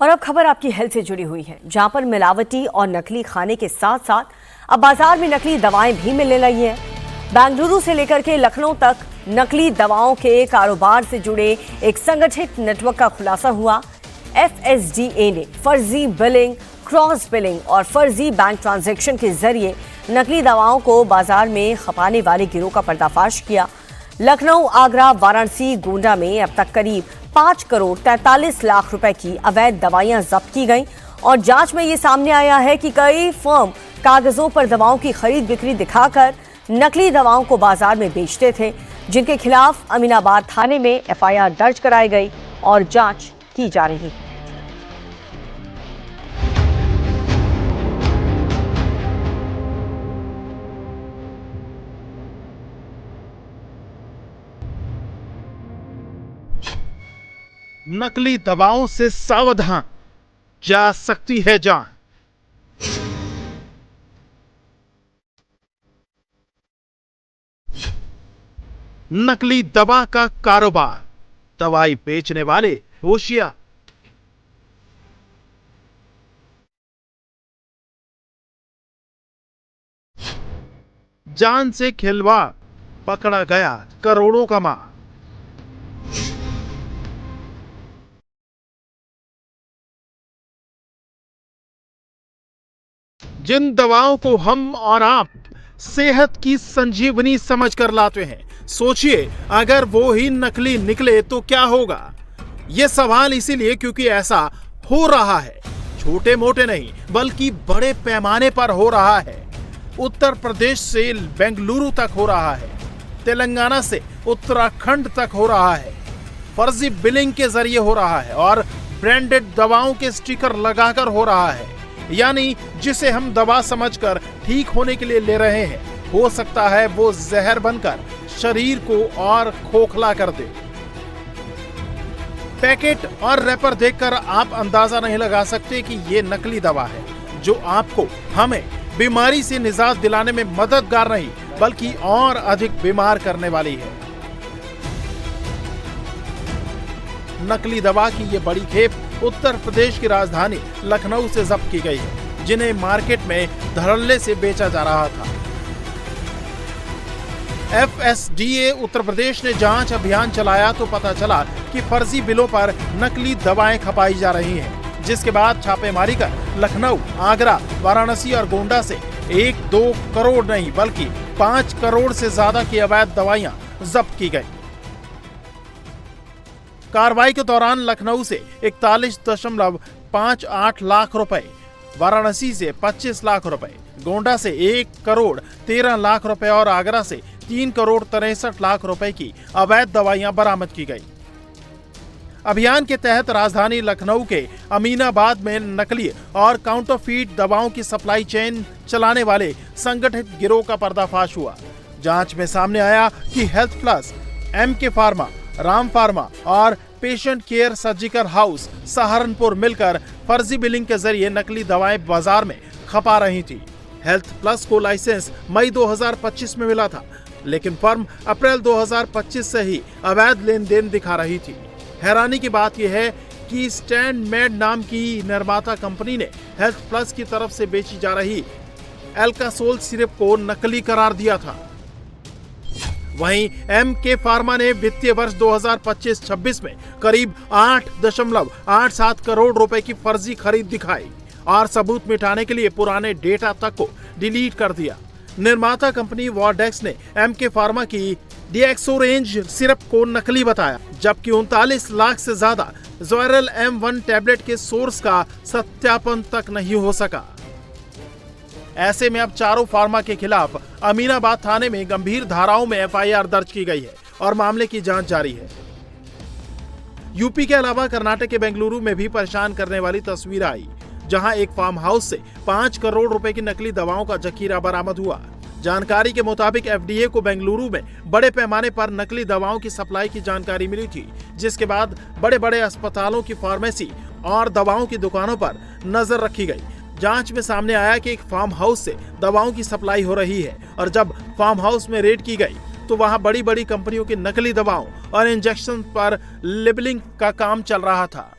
और अब खबर आपकी हेल्थ से जुड़ी हुई है, जहां पर मिलावटी और नकली खाने के साथ साथ अब बाजार में नकली दवाएं भी मिलने लगी हैं। बेंगलुरु से लेकर के लखनऊ तक नकली दवाओं के कारोबार से जुड़े एक संगठित नेटवर्क का खुलासा हुआ। FSDA ने फर्जी बिलिंग, क्रॉस बिलिंग और फर्जी बैंक ट्रांजैक्शन के जरिए नकली दवाओं को बाजार में खपाने वाले गिरोह का पर्दाफाश किया। लखनऊ, आगरा, वाराणसी, गोंडा में अब तक करीब 5 करोड़ 43 लाख रुपए की अवैध दवाइयां जब्त की गईं और जांच में ये सामने आया है कि कई फर्म कागजों पर दवाओं की खरीद बिक्री दिखाकर नकली दवाओं को बाजार में बेचते थे, जिनके खिलाफ अमीनाबाद थाने में FIR दर्ज कराई गई और जांच की जा रही है। नकली दवाओं से सावधान, जा सकती है जान। नकली दवा का कारोबार, दवाई बेचने वाले होशियार। जान से खिलवाड़, पकड़ा गया करोड़ों का माल। जिन दवाओं को हम और आप सेहत की संजीवनी समझकर लाते हैं, सोचिए अगर वो ही नकली निकले तो क्या होगा। यह सवाल इसीलिए क्योंकि ऐसा हो रहा है, छोटे मोटे नहीं बल्कि बड़े पैमाने पर हो रहा है। उत्तर प्रदेश से बेंगलुरु तक हो रहा है, तेलंगाना से उत्तराखंड तक हो रहा है। फर्जी बिलिंग के जरिए हो रहा है और ब्रांडेड दवाओं के स्टिकर लगाकर हो रहा है। यानी जिसे हम दवा समझकर ठीक होने के लिए ले रहे हैं, हो सकता है वो जहर बनकर शरीर को और खोखला कर दे। पैकेट और रैपर देखकर आप अंदाजा नहीं लगा सकते कि ये नकली दवा है, जो आपको हमें बीमारी से निजात दिलाने में मददगार नहीं बल्कि और अधिक बीमार करने वाली है। नकली दवा की ये बड़ी खेप उत्तर प्रदेश की राजधानी लखनऊ से जब्त की गई है, जिन्हें मार्केट में धड़ल्ले से बेचा जा रहा था। FSDA उत्तर प्रदेश ने जांच अभियान चलाया तो पता चला कि फर्जी बिलों पर नकली दवाएं खपाई जा रही हैं, जिसके बाद छापेमारी कर लखनऊ, आगरा, वाराणसी और गोंडा से 1-2 करोड़ नहीं बल्कि 5 करोड़ से ज्यादा की अवैध दवाइयां जब्त की गई। कार्रवाई के दौरान लखनऊ से 41.58 लाख रुपए, वाराणसी से 25 लाख रुपए, गोंडा से 1 करोड़ 13 लाख रुपए और आगरा से 3 करोड़ 63 लाख रुपए की अवैध दवाइयां बरामद की गई। अभियान के तहत राजधानी लखनऊ के अमीनाबाद में नकली और काउंटरफीट दवाओं की सप्लाई चेन चलाने वाले संगठित गिरोह का पर्दाफाश हुआ। जांच में सामने आया कि health plus, MK pharma, Ram pharma और patient care surgical house Saharanpur मिलकर फर्जी बिलिंग के जरिए नकली दवाएं बाजार में खपा रही थी। हेल्थ प्लस को लाइसेंस मई 2025 में मिला था, लेकिन फर्म अप्रैल 2025 से ही अवैध लेन देन दिखा रही थी। हैरानी की बात यह है कि स्टैंड मेड नाम की निर्माता कंपनी ने हेल्थ प्लस की तरफ से बेची जा रही एल्कासोल सिरप को नकली करार दिया था। वहीं MK फार्मा ने वित्तीय वर्ष 2025-26 में करीब 8.87 करोड़ रुपए की फर्जी खरीद दिखाई और सबूत मिटाने के लिए पुराने डेटा तक को डिलीट कर दिया। निर्माता कंपनी वॉर्डेक्स ने MK फार्मा की डिएक्सोरेंज सिरप को नकली बताया, जबकि 39 लाख से ज्यादा ज़ोरल M1 टैबलेट के सोर्स का सत्यापन तक नहीं हो सका। ऐसे में अब चारों फार्मा के खिलाफ अमीनाबाद थाने में गंभीर धाराओं में FIR दर्ज की गई है और मामले की जांच जारी है। यूपी के अलावा कर्नाटक के बेंगलुरु में भी परेशान करने वाली तस्वीर आई, जहां एक फार्म हाउस से 5 करोड़ रुपए की नकली दवाओं का जखीरा बरामद हुआ। जानकारी के मुताबिक FDA को बेंगलुरु में बड़े पैमाने पर नकली दवाओं की सप्लाई की जानकारी मिली थी, जिसके बाद बड़े बड़े अस्पतालों की फार्मेसी और दवाओं की दुकानों पर नजर रखी गई। जांच में सामने आया कि एक फार्म हाउस से दवाओं की सप्लाई हो रही है और जब फार्म हाउस में रेड की गई तो वहां बड़ी बड़ी कंपनियों की नकली दवाओं और इंजेक्शन पर लेबलिंग का काम चल रहा था।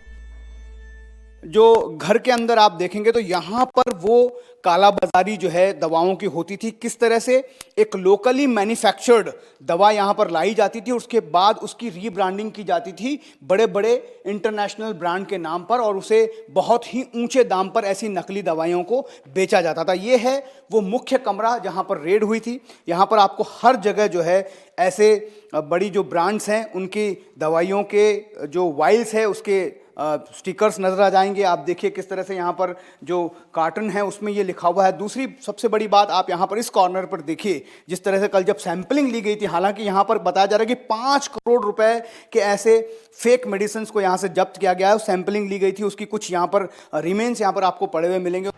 जो घर के अंदर आप देखेंगे तो यहाँ पर वो काला बाजारी जो है दवाओं की होती थी। किस तरह से एक लोकली मैन्युफैक्चर्ड दवा यहाँ पर लाई जाती थी, उसके बाद उसकी रीब्रांडिंग की जाती थी बड़े बड़े इंटरनेशनल ब्रांड के नाम पर, और उसे बहुत ही ऊंचे दाम पर ऐसी नकली दवाइयों को बेचा जाता था। ये है वो मुख्य कमरा जहाँ पर रेड हुई थी। यहाँ पर आपको हर जगह जो है ऐसे बड़ी जो ब्रांड्स हैं उनकी दवाइयों के जो वाइल्स है उसके स्टिकर्स नजर आ जाएंगे। आप देखिए किस तरह से यहाँ पर जो कार्टन है उसमें ये लिखा हुआ है। दूसरी सबसे बड़ी बात आप यहाँ पर इस कॉर्नर पर देखिए, जिस तरह से कल जब सैंपलिंग ली गई थी, हालांकि यहाँ पर बताया जा रहा है कि 5 करोड़ रुपए के ऐसे फेक मेडिसिन को यहाँ से जब्त किया गया है। सैंपलिंग ली गई थी, उसकी कुछ यहाँ पर रिमेन्स यहाँ पर आपको पड़े हुए मिलेंगे।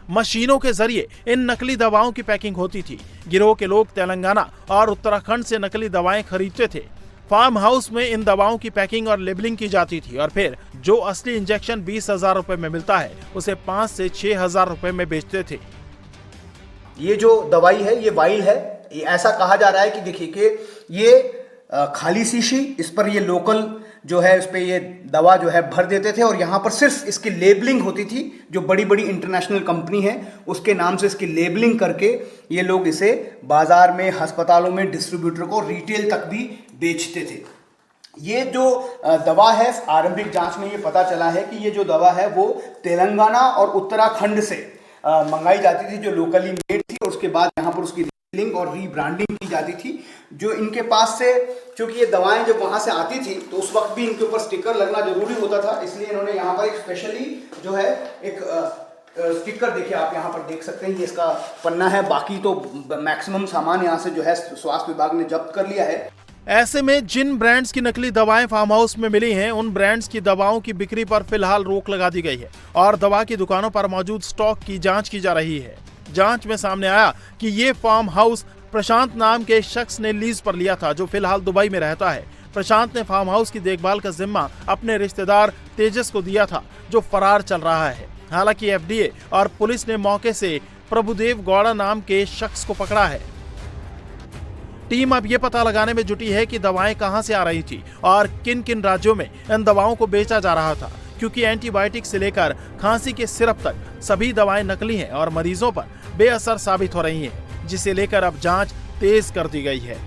मशीनों के जरिए इन नकली दवाओं की पैकिंग होती थी। गिरोह के लोग तेलंगाना और उत्तराखंड से नकली दवाएं खरीदते थे। फार्म हाउस में इन दवाओं की पैकिंग और लेबलिंग की जाती थी और फिर जो असली इंजेक्शन 20,000 रुपए में मिलता है उसे 5 से 6,000 रुपए में बेचते थे। ये जो दवाई है ये वाइल है। ये ऐसा कहा जा रहा है कि देखिए कि ये खाली शीशी, इस पर ये लोकल जो है इस पे ये दवा जो है भर देते थे और यहाँ पर सिर्फ इसकी लेबलिंग होती थी। जो बड़ी बड़ी इंटरनेशनल कंपनी है उसके नाम से इसकी लेबलिंग करके ये लोग इसे बाजार में, अस्पतालों में डिस्ट्रीब्यूटर को रिटेल तक भी बेचते थे। ये जो दवा है, आरंभिक जांच में ये पता चला है कि ये जो दवा है वो तेलंगाना और उत्तराखंड से मंगाई जाती थी, जो लोकली मेड थी। उसके बाद यहाँ पर उसकी रीलिंग और रीब्रांडिंग की जाती थी। जो इनके पास से, क्योंकि ये दवाएं जब वहां से आती थी तो उस वक्त भी इनके ऊपर स्टिकर लगना जरूरी होता था, इसलिए इन्होंने यहाँ पर एक स्पेशली जो है एक स्टिकर, देखिए आप यहाँ पर देख सकते हैं, ये इसका पन्ना है। बाकी तो मैक्सिमम सामान यहाँ से जो है स्वास्थ्य विभाग ने जब्त कर लिया है। ऐसे में जिन ब्रांड्स की नकली दवाएं फार्म हाउस में मिली हैं, उन ब्रांड्स की दवाओं की बिक्री पर फिलहाल रोक लगा दी गई है और दवा की दुकानों पर मौजूद स्टॉक की जांच की जा रही है। जांच में सामने आया कि ये फार्म हाउस प्रशांत नाम के शख्स ने लीज पर लिया था, जो फिलहाल दुबई में रहता है। प्रशांत ने फार्म हाउस की देखभाल का जिम्मा अपने रिश्तेदार तेजस को दिया था, जो फरार चल रहा है। हालांकि एफडीए और पुलिस ने मौके से प्रभुदेव गौड़ा नाम के शख्स को पकड़ा है। टीम अब ये पता लगाने में जुटी है कि दवाएं कहां से आ रही थी और किन किन राज्यों में इन दवाओं को बेचा जा रहा था, क्योंकि एंटीबायोटिक से लेकर खांसी के सिरप तक सभी दवाएं नकली हैं और मरीजों पर बेअसर साबित हो रही हैं, जिसे लेकर अब जांच तेज कर दी गई है।